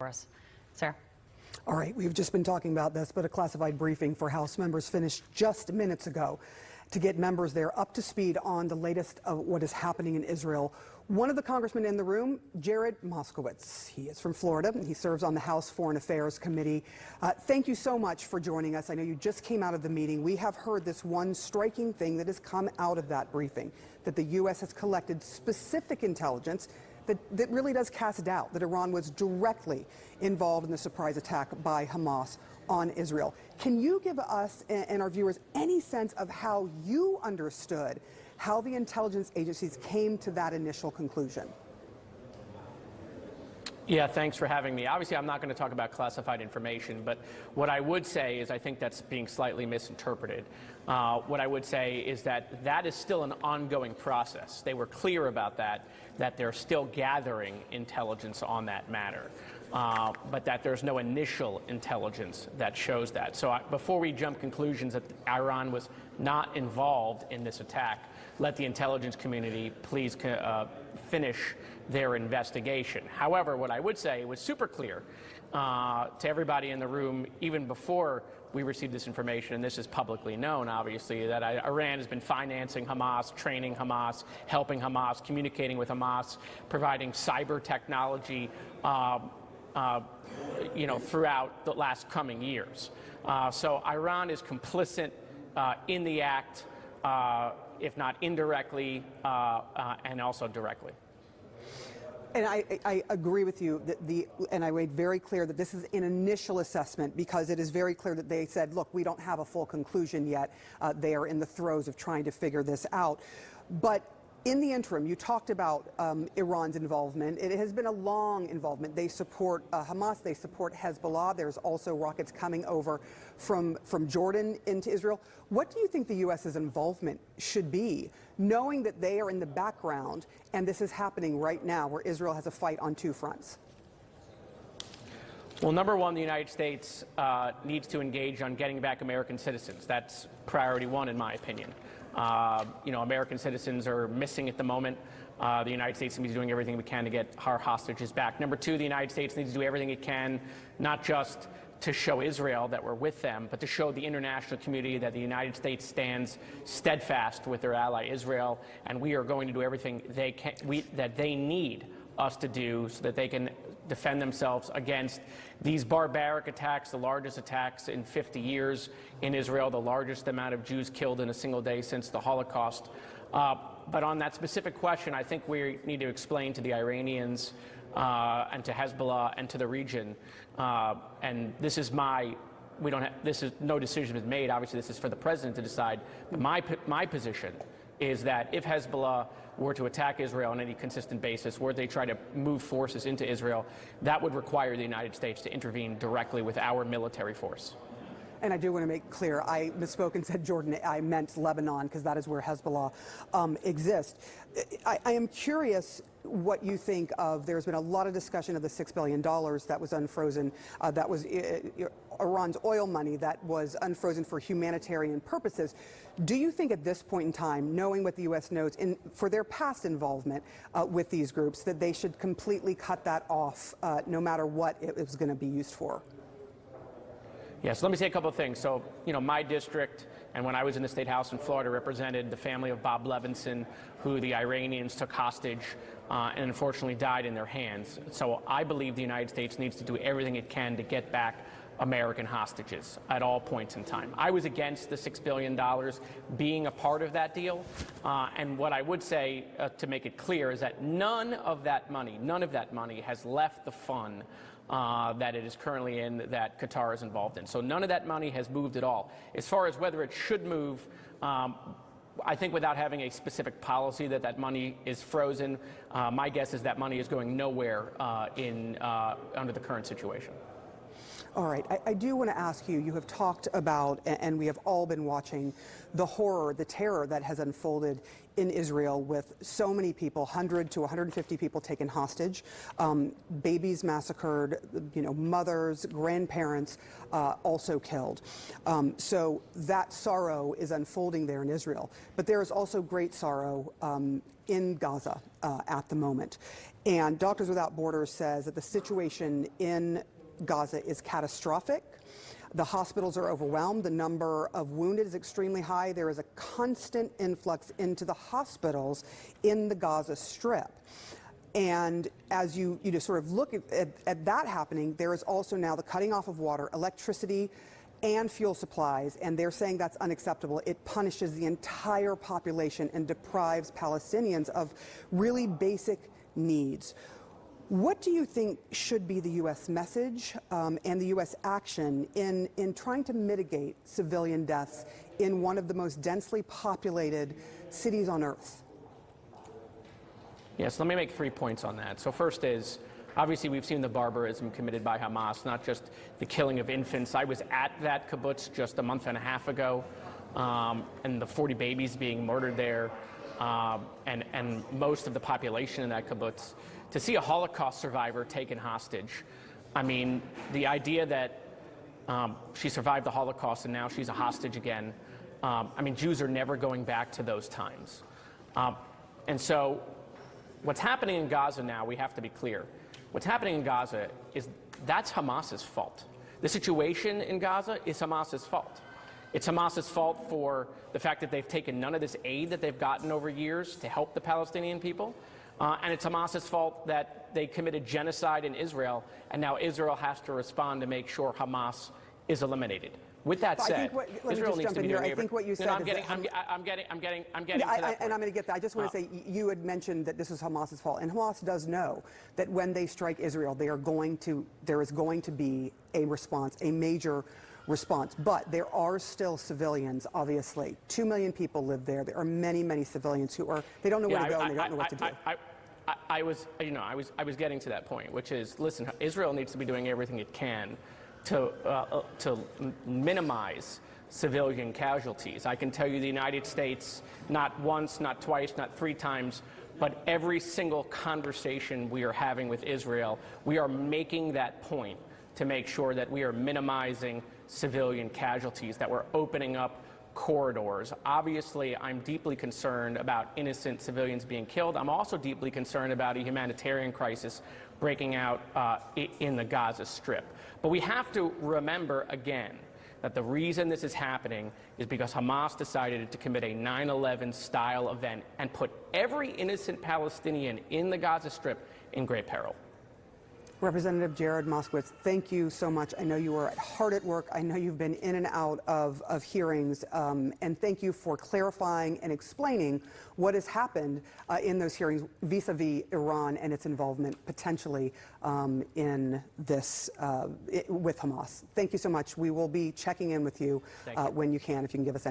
for us. Sarah? All right, we've just been talking about this, but a classified briefing for House members finished just minutes ago to get members there up to speed on the latest of what is happening in Israel. One of the congressmen in the room, Jared Moskowitz. He is from Florida, and he serves on the House Foreign Affairs Committee. Thank you so much for joining us. I know you just came out of the meeting. We have heard this one striking thing that has come out of that briefing, that the U.S. has collected specific intelligence that really does cast doubt that Iran was directly involved in the surprise attack by Hamas on Israel. Can you give us and our viewers any sense of how you understood how the intelligence agencies came to that initial conclusion? Yeah, thanks for having me. Obviously, I'm not going to talk about classified information, but what I would say is I think that's being slightly misinterpreted. What I would say is that that is still an ongoing process. They were clear about that they're still gathering intelligence on that matter, but that there's no initial intelligence that shows that. So before we jump conclusions that Iran was not involved in this attack, let the intelligence community please finish their investigation. However, what I would say was super clear to everybody in the room, even before we received this information, and this is publicly known, obviously, that Iran has been financing Hamas, training Hamas, helping Hamas, communicating with Hamas, providing cyber technology, throughout the last coming years. So Iran is complicit in the act, if not indirectly, and also directly. And I agree with you that and I made very clear that this is an initial assessment, because it is very clear that they said, look, we don't have a full conclusion yet. They are in the throes of trying to figure this out. But in the interim, you talked about Iran's involvement. It has been a long involvement. They support Hamas. They support Hezbollah. There's also rockets coming over from Jordan into Israel. What do you think the U.S.'s involvement should be, knowing that they are in the background and this is happening right now, where Israel has a fight on two fronts? Well, number one, the United States needs to engage on getting back American citizens. That's priority one, in my opinion. American citizens are missing at the moment. The United States needs to be doing everything we can to get our hostages back. Number two, the United States needs to do everything it can, not just to show Israel that we're with them, but to show the international community that the United States stands steadfast with their ally Israel, and we are going to do everything that they need us to do so that they can defend themselves against these barbaric attacks, the largest attacks in 50 years in Israel, the largest amount of Jews killed in a single day since the Holocaust. But on that specific question, I think we need to explain to the Iranians and to Hezbollah and to the region, and this is no decision has been made. Obviously, this is for the president to decide. But my position is that if Hezbollah were to attack Israel on any consistent basis, were they try to move forces into Israel, that would require the United States to intervene directly with our military force. And I do want to make clear, I misspoke and said Jordan. I meant Lebanon, because that is where Hezbollah exists. I am curious what you think of, there's been a lot of discussion of the $6 billion that was unfrozen, that was Iran's oil money that was unfrozen for humanitarian purposes. Do you think at this point in time, knowing what the U.S. knows for their past involvement with these groups, that they should completely cut that off no matter what it was going to be used for? Yes, let me say a couple of things. So, my district, and when I was in the State House in Florida, represented the family of Bob Levinson, who the Iranians took hostage and unfortunately died in their hands. So I believe the United States needs to do everything it can to get back American hostages at all points in time. I was against the $6 billion being a part of that deal. And what I would say, to make it clear, is that none of that money has left the fund that it is currently in, that Qatar is involved in. So none of that money has moved at all. As far as whether it should move, I think without having a specific policy that money is frozen, my guess is that money is going nowhere under the current situation. All right, I do want to ask you, you have talked about, and we have all been watching, the horror, the terror that has unfolded in Israel with so many people, 100 to 150 people taken hostage, babies massacred, mothers, grandparents also killed. So that sorrow is unfolding there in Israel. But there is also great sorrow in Gaza at the moment. And Doctors Without Borders says that the situation in Gaza is catastrophic. The hospitals are overwhelmed. The number of wounded is extremely high. There is a constant influx into the hospitals in the Gaza Strip. And as you just sort of look at that happening, there is also now the cutting off of water, electricity, and fuel supplies, and they're saying that's unacceptable. It punishes the entire population and deprives Palestinians of really basic needs. What do you think should be the U.S. message and the U.S. action in trying to mitigate civilian deaths in one of the most densely populated cities on earth? Yes, let me make 3 points on that. So first is, obviously we've seen the barbarism committed by Hamas, not just the killing of infants. I was at that kibbutz just a month and a half ago, and the 40 babies being murdered there, and most of the population in that kibbutz. To see a Holocaust survivor taken hostage, I mean, the idea that she survived the Holocaust and now she's a hostage again, I mean, Jews are never going back to those times. And so what's happening in Gaza now, we have to be clear. What's happening in Gaza is that's Hamas's fault. The situation in Gaza is Hamas's fault. It's Hamas's fault for the fact that they've taken none of this aid that they've gotten over years to help the Palestinian people. And it's Hamas's fault that they committed genocide in Israel, and now Israel has to respond to make sure Hamas is eliminated. With that said, Israel needs to be doing everything. I think what you said. I'm getting to that. And I'm going to get that. I just want to say, you had mentioned that this is Hamas's fault, and Hamas does know that when they strike Israel, there is going to be a response, a major response. But there are still civilians, obviously. 2 million people live there. There are many, many civilians who they don't know where to go and they don't know what to do. I was getting to that point, which is, listen, Israel needs to be doing everything it can to minimize civilian casualties. I can tell you the United States, not once, not twice, not 3 times, but every single conversation we are having with Israel, we are making that point to make sure that we are minimizing civilian casualties, that we're opening up corridors. Obviously, I'm deeply concerned about innocent civilians being killed. I'm also deeply concerned about a humanitarian crisis breaking out in the Gaza Strip. But we have to remember again that the reason this is happening is because Hamas decided to commit a 9/11 style event and put every innocent Palestinian in the Gaza Strip in great peril. Representative Jared Moskowitz, thank you so much. I know you are hard at work. I know you've been in and out of hearings, and thank you for clarifying and explaining what has happened in those hearings vis-a-vis Iran and its involvement potentially in this with Hamas. Thank you so much. We will be checking in with you when you can, if you can give us any